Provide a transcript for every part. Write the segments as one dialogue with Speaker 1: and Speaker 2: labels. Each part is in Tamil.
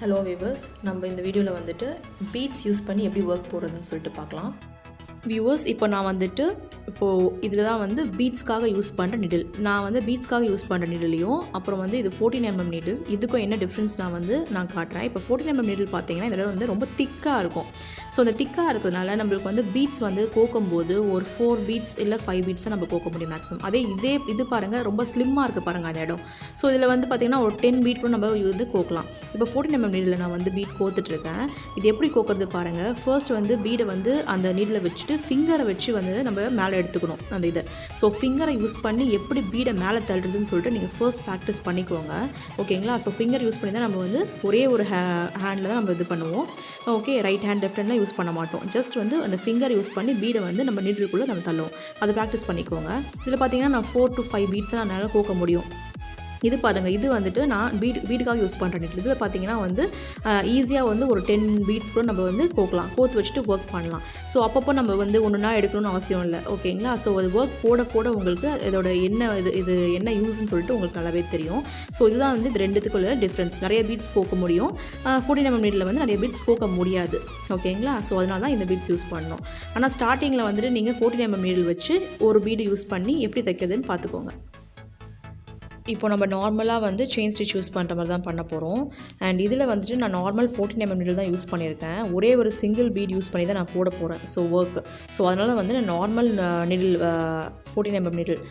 Speaker 1: ஹலோ வியூவர்ஸ், நம்ம இந்த வீடியோவில் வந்துட்டு பீட்ஸ் யூஸ் பண்ணி எப்படி ஒர்க் போடுறதுன்னு சொல்லிட்டு பார்க்கலாம். வியூவர்ஸ், இப்போ நான் வந்துட்டு இதில் தான் வந்து பீட்ஸ்க்காக யூஸ் பண்ணுற நிடில். நான் வந்து பீட்ஸ்க்காக யூஸ் பண்ணுற நிடிலையும் அப்புறம் வந்து இது 14mm நீடில், இதுக்கும் என்ன டிஃப்ரென்ஸ் நான் காட்டுறேன். இப்போ 14mm நீடில் பார்த்தீங்கன்னா இதில் வந்து ரொம்ப திக்காக இருக்கும். ஸோ அந்த திக்காக இருக்கிறதுனால நம்மளுக்கு வந்து பீட்ஸ் வந்து கோக்கும்போது ஒரு 4 பீட்ஸ் இல்லை 5 பீட்ஸை நம்ம கோக்க முடியும் மேக்ஸிமம். அதே இது பாருங்கள், ரொம்ப ஸ்லிம்மாக இருக்குது பாருங்கள் அந்த இடம். ஸோ இதில் வந்து பார்த்திங்கன்னா ஒரு 10 பீட் கூட நம்ம வந்து கோக்கலாம். இப்போ 14mm நீடில் நான் வந்து பீட் கோத்துட்ருக்கேன். இது எப்படி கோக்கிறது பாருங்கள். ஃபர்ஸ்ட் வந்து பீடை வந்து அந்த நீடில் வச்சுட்டு ஃபிங்கரை வச்சு வந்து நம்ம மேலே எடுத்துக்கணும் அந்த இதை. ஸோ ஃபிங்கரை யூஸ் பண்ணி எப்படி பீடை மேலே தள்ளுறதுன்னு சொல்லிட்டு நீங்கள் ஃபர்ஸ்ட் ப்ராக்டிஸ் பண்ணிக்கோங்க, ஓகேங்களா? ஸோ ஃபிங்கர் யூஸ் பண்ணி தான் நம்ம வந்து ஒரே ஒரு ஹேண்டில் தான் நம்ம இது பண்ணுவோம், ஓகே? ரைட் ஹேண்ட் லெஃப்ட் ஹேண்ட்லாம் யூஸ் பண்ண மாட்டோம். ஜஸ்ட் வந்து அந்த ஃபிங்கர் யூஸ் பண்ணி பீடை வந்து நம்ம நீடிலுக்குள்ளே நம்ம தள்ளுவோம். அதை ப்ராக்டிஸ் பண்ணிக்கோங்க. இதில் பார்த்தீங்கன்னா நான் 4 to 5 பீட்ஸ் என்னால் கோக்க முடியும். இது பாருங்கள், இது வந்துட்டு நான் பீடுக்காக யூஸ் பண்ணுற நீடில். இதில் பார்த்தீங்கன்னா வந்து ஈஸியாக வந்து ஒரு 10 பீட்ஸ் கூட நம்ம வந்து கோத்து வச்சுட்டு ஒர்க் பண்ணலாம். ஸோ அப்பப்போ நம்ம வந்து ஒன்றுனா எடுக்கணும்னு அவசியம் இல்லை, ஓகேங்களா? ஸோ அது ஒர்க் போட உங்களுக்கு இதோட இது என்ன யூஸ்ன்னு சொல்லிட்டு உங்களுக்கு நல்லாவே தெரியும். ஸோ இதுதான் வந்து இது ரெண்டுத்துக்குள்ள டிஃப்ரென்ஸ். நிறைய பீட்ஸ் கோக்க முடியும், 14mm நீடில் வந்து நிறைய பீட்ஸ் கோக்க முடியாது, ஓகேங்களா? ஸோ அதனால தான் இந்த பீட்ஸ் யூஸ் பண்ணணும். ஆனால் ஸ்டார்டிங்கில் வந்துட்டு நீங்கள் 14mm நீடில் வச்சு ஒரு பீடு யூஸ் பண்ணி எப்படி தைக்கிறதுன்னு பார்த்துக்கோங்க. இப்போ நம்ம நார்மலாக வந்து செயின் ஸ்டிச் யூஸ் பண்ணுற மாதிரி தான் பண்ண போகிறோம். அண்ட் இதில் வந்துட்டு நான் நார்மல் 14mm நீடில் தான் யூஸ் பண்ணியிருக்கேன். ஒரே ஒரு சிங்கிள் பீட் யூஸ் பண்ணி தான் நான் போட போகிறேன். ஸோ ஒர்க், ஸோ அதனால் வந்து நான் நார்மல் நீடில் 14mm நீடில்,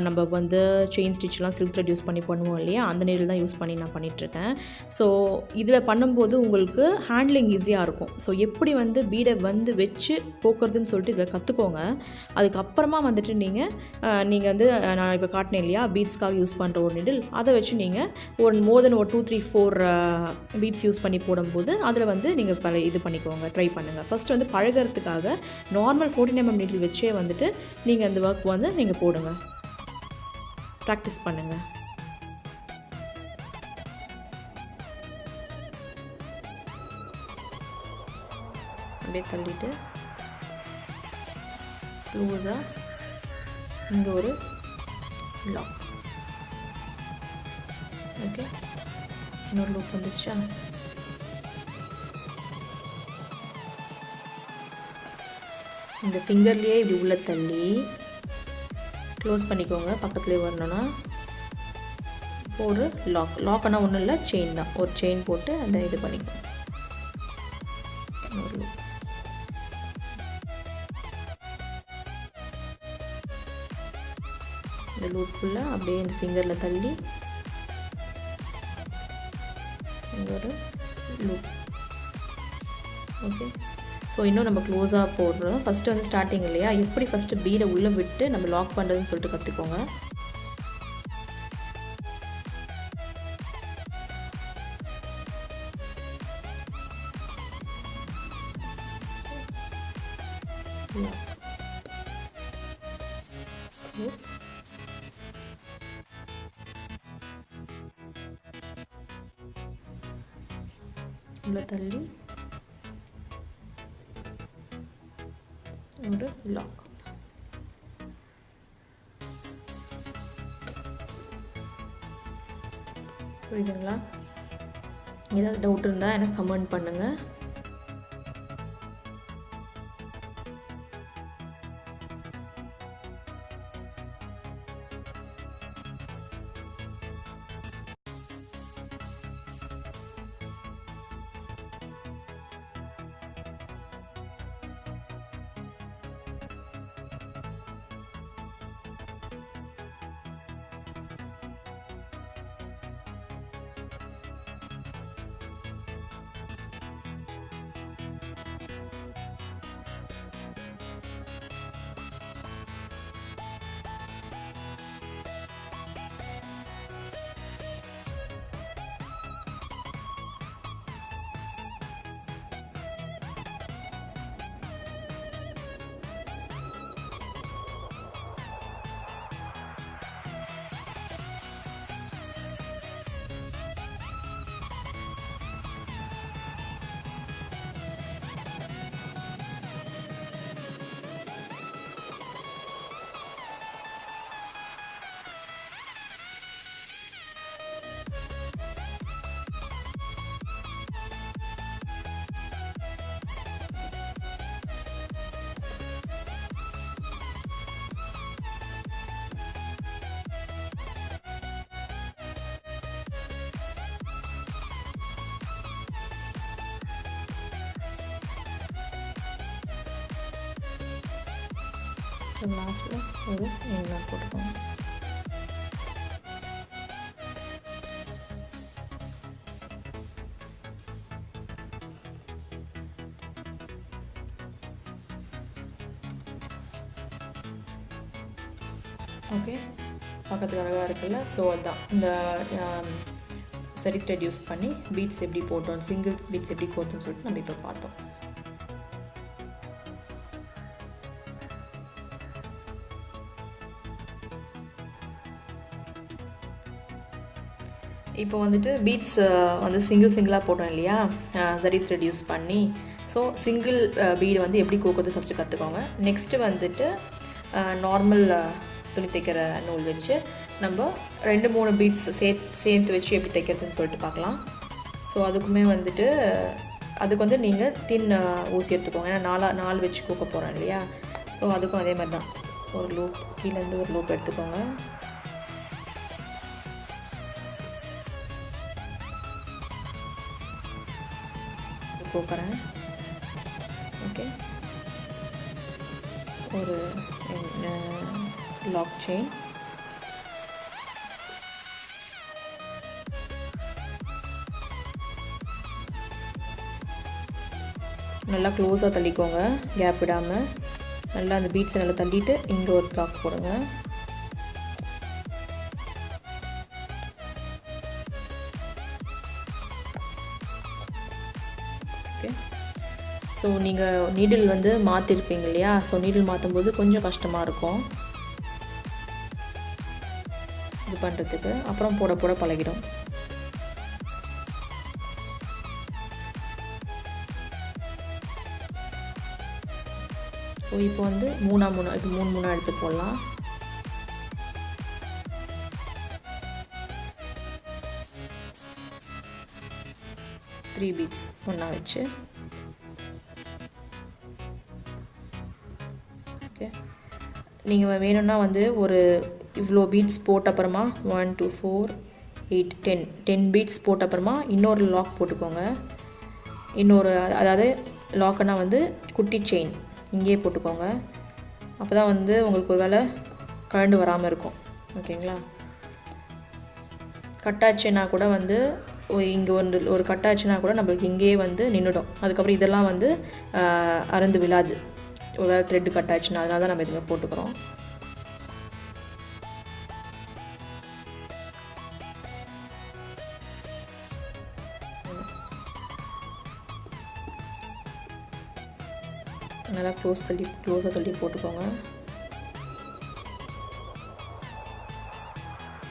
Speaker 1: நம்ம வந்து செயின் ஸ்டிச்லாம் சில்க் த்ரெட் யூஸ் பண்ணி பண்ணுவோம் இல்லையா, அந்த நீடில் தான் யூஸ் பண்ணி நான் பண்ணிகிட்ருக்கேன். ஸோ இதில் பண்ணும்போது உங்களுக்கு ஹேண்ட்லிங் ஈஸியாக இருக்கும். ஸோ எப்படி வந்து பீடை வந்து வச்சு கோக்கிறதுன்னு சொல்லிட்டு இதில் கற்றுக்கோங்க. அதுக்கப்புறமா வந்துட்டு நீங்கள் வந்து நான் இப்போ காட்டினேன் இல்லையா, பீட்ஸ்க்காக யூஸ் பண்ணுற ஒரு நீடில், அதை வச்சு நீங்கள் ஒரு மோர் தென் ஒரு 2, 3, 4 பீட்ஸ் யூஸ் பண்ணி போடும்போது அதில் வந்து நீங்கள் இது பண்ணிக்கோங்க, ட்ரை பண்ணுங்கள். ஃபஸ்ட்டு வந்து பழகிறதுக்காக நார்மல் 14mm நீடில் வச்சே வந்துட்டு நீங்கள் அந்த ஒர்க் வந்து நீங்கள் போடுங்க, ப்ராக்டிஸ் பண்ணுங்கள். அப்படியே தள்ளிட்டு க்ளோஸாக இங்கே ஒரு லாக், ஓகே? இன்னொரு லூப் வந்துச்சா? இந்த ஃபிங்கர்லேயே இப்படி உள்ள தள்ளி க்ளோஸ் பண்ணிக்கோங்க. பக்கத்துலேயே வரணும்னா ஒரு லாக்னா ஒன்றும் இல்லை, செயின் தான். ஒரு செயின் போட்டு அந்த இது பண்ணிக்கோங்க. ஒரு லூப், இந்த லூப்புக்குள்ளே அப்படியே இந்த ஃபிங்கரில் தள்ளி ஒரு லூப், ஓகே? ஸோ இன்னும் நம்ம க்ளோஸாக போடுறோம். ஃபஸ்ட்டு வந்து ஸ்டார்டிங் இல்லையா, எப்படி ஃபஸ்ட்டு பீடை உள்ளே விட்டு நம்ம லாக் பண்ணுறதுன்னு சொல்லிட்டு கற்றுக்கோங்க. உள்ள தள்ளி ஒரு லாக். புரியுதுங்களா? ஏதாவது டவுட் இருந்தால் எனக்கு கமெண்ட் பண்ணுங்கள். லாஸ்ட்டில் ஒரு எண்ணெய் போட்டுக்கோங்க. ஓகே, பக்கத்தில் அழகாக இருக்குல்ல. ஸோ அதுதான் இந்த சரி த்ரெட் யூஸ் பண்ணி பீட்ஸ் எப்படி போட்டோம், சிங்கிள் பீட்ஸ் எப்படி போட்டோம்னு சொல்லிட்டு நம்ம இப்போ பார்த்தோம். இப்போ வந்துட்டு பீட்ஸ் வந்து சிங்கிளாக போட்டோம் இல்லையா, சரி த்ரெட் யூஸ் பண்ணி. ஸோ சிங்கிள் பீடு வந்து எப்படி கோக்கிறது ஃபஸ்ட்டு கற்றுக்கோங்க. நெக்ஸ்ட்டு வந்துட்டு நார்மல் துணி தைக்கிற நூல் வச்சு நம்ம 2-3 பீட்ஸ் சேர்த்து வச்சு எப்படி தைக்கிறதுன்னு சொல்லிட்டு பார்க்கலாம். ஸோ அதுக்குமே வந்துட்டு அதுக்கு வந்து நீங்கள் தின் ஊசி எடுத்துக்கோங்க. ஏன்னா 4 வச்சு கோக்க போகிறோம் இல்லையா. ஸோ அதுக்கும் அதே மாதிரி தான் ஒரு லூப் கீழேருந்து ஒரு லூப் எடுத்துக்கோங்க. கோக்குறேன். ஓகே, ஒரு லாக் செயின், நல்லா க்ளோஸாக தள்ளிக்கோங்க, கேப் விடாமல். நல்லா அந்த பீட்ஸை நல்லா தள்ளிட்டு இங்கே ஒரு லாக் போடுங்க. ஓகே, ஸோ நீங்கள் நீடில் வந்து மாற்றிருப்பீங்க இல்லையா. ஸோ நீடில் மாற்றும்போது கொஞ்சம் கஷ்டமாக இருக்கும் இது பண்ணுறதுக்கு. அப்புறம் போட போட பழகிடும். ஸோ இப்போ வந்து இப்போ மூணு எடுத்து போடலாம். த்ரீ பீட்ஸ் ஒன்றா வச்சு. ஓகே, நீங்கள் வேணும்னா வந்து ஒரு இவ்வளோ பீட்ஸ் போட்ட அப்புறமா 1 2 4 8 10 பீட்ஸ் போட்ட அப்புறமா இன்னொரு லாக் போட்டுக்கோங்க. இன்னொரு அதாவது லாக்குன்னா வந்து குட்டி செயின் இங்கேயே போட்டுக்கோங்க. அப்போ தான் வந்து உங்களுக்கு ஒரு வேளை கழண்டு வராமல் இருக்கும். ஓகேங்களா. கட்டாச்சுன்னா கூட வந்து இங்கே ஒரு கட்டாச்சுன்னா கூட நம்மளுக்கு இங்கேயே வந்து நின்றுடும். அதுக்கப்புறம் இதெல்லாம் வந்து அறுந்து விழாது. ஒரு வேளை த்ரெட்டு கட்டாச்சுன்னா, அதனால தான் நம்ம இதுமாதிரி போட்டுக்கிறோம். நல்லா க்ளோஸாக தள்ளி போட்டுக்கோங்க,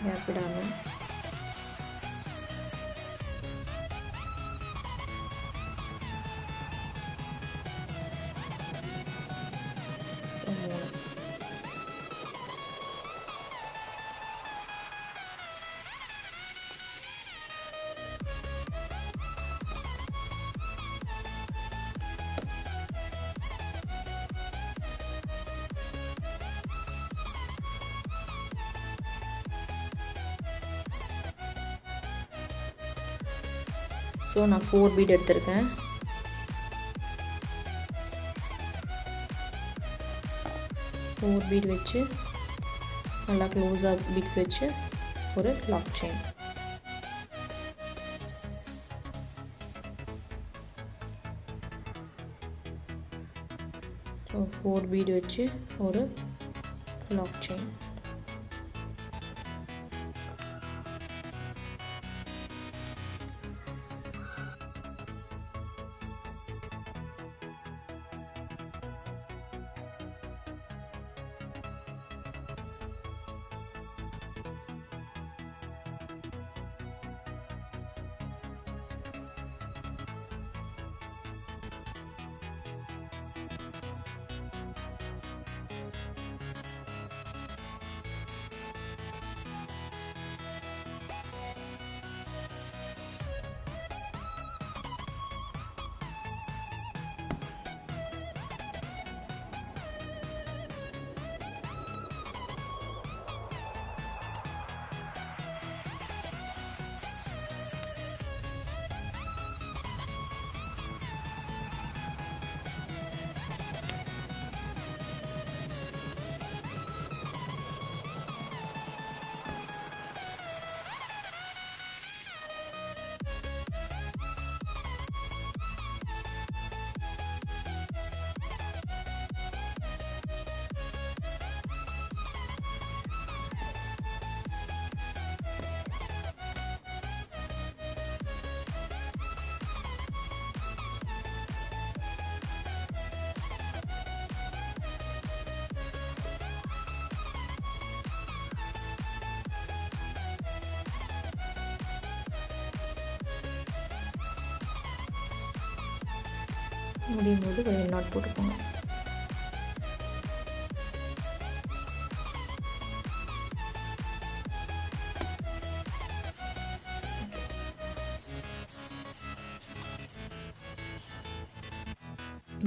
Speaker 1: கேப் விடாமல். ஸோ நான் 4 பீட் எடுத்திருக்கேன். ஃபோர் பீட் வச்சு நல்லா க்ளோஸாக பீட்ஸ் வச்சு ஒரு லாக் செயின். ஸோ 4 பீட் வச்சு ஒரு லாக் செயின். முடியும் போது ஒரு நாட் போட்டுக்கோங்க.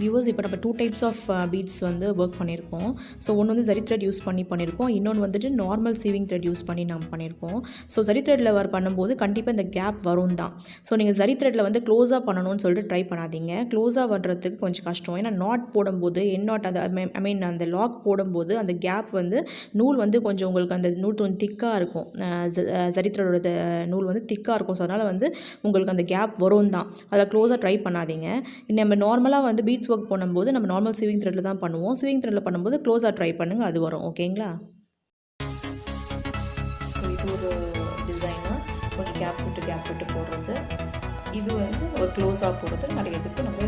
Speaker 1: வியூவர்ஸ், இப்போ நம்ம 2 டைப்ஸ் ஆஃப் பீட்ஸ் வந்து ஒர்க் பண்ணியிருக்கோம். ஸோ ஒன்று வந்து ஜரி த்ரெட் யூஸ் பண்ணியிருக்கோம். இன்னொன்று வந்துட்டு நார்மல் சீவிங் த்ரெட் யூஸ் பண்ணி நம்ம பண்ணியிருக்கோம். ஸோ ஜரி த்ரெட்டில் பண்ணும்போது கண்டிப்பாக இந்த கேப் வரும் தான். ஸோ நீங்கள் ஜரி த்ரெட்டில் வந்து க்ளோஸாக பண்ணணும்னு சொல்லிட்டு ட்ரை பண்ணாதீங்க. க்ளோஸாக பண்ணுறதுக்கு கொஞ்சம் கஷ்டம். ஏன்னா நாட் போடும்போது நாட் அந்த அந்த லாக் போடும்போது அந்த கேப் வந்து நூல் வந்து கொஞ்சம் உங்களுக்கு அந்த நூல் கொஞ்சம் திக்காக இருக்கும். ஜரி த்ரெட்டோட நூல் வந்து திக்காக இருக்கும். ஸோ அதனால் வந்து உங்களுக்கு அந்த கேப் வரும் தான். அதை க்ளோஸாக ட்ரை பண்ணாதீங்க. நம்ம நார்மலாக வந்து பீட்ஸ் ஒர்க் பண்ணும்போது நம்ம நார்மல் சீவிங் த்ரெட்டில் தான் பண்ணுவோம். சீவிங் த்ரெட்டில் பண்ணும்போது க்ளோஸாக ட்ரை பண்ணுங்கள், அது வரும். ஓகேங்களா? ஸோ இது ஒரு டிசைனாக கொஞ்சம் கேப் விட்டு போடுறது. இது வந்து ஒரு க்ளோஸாக போடுறது. நிறைய இதுக்கு நம்ம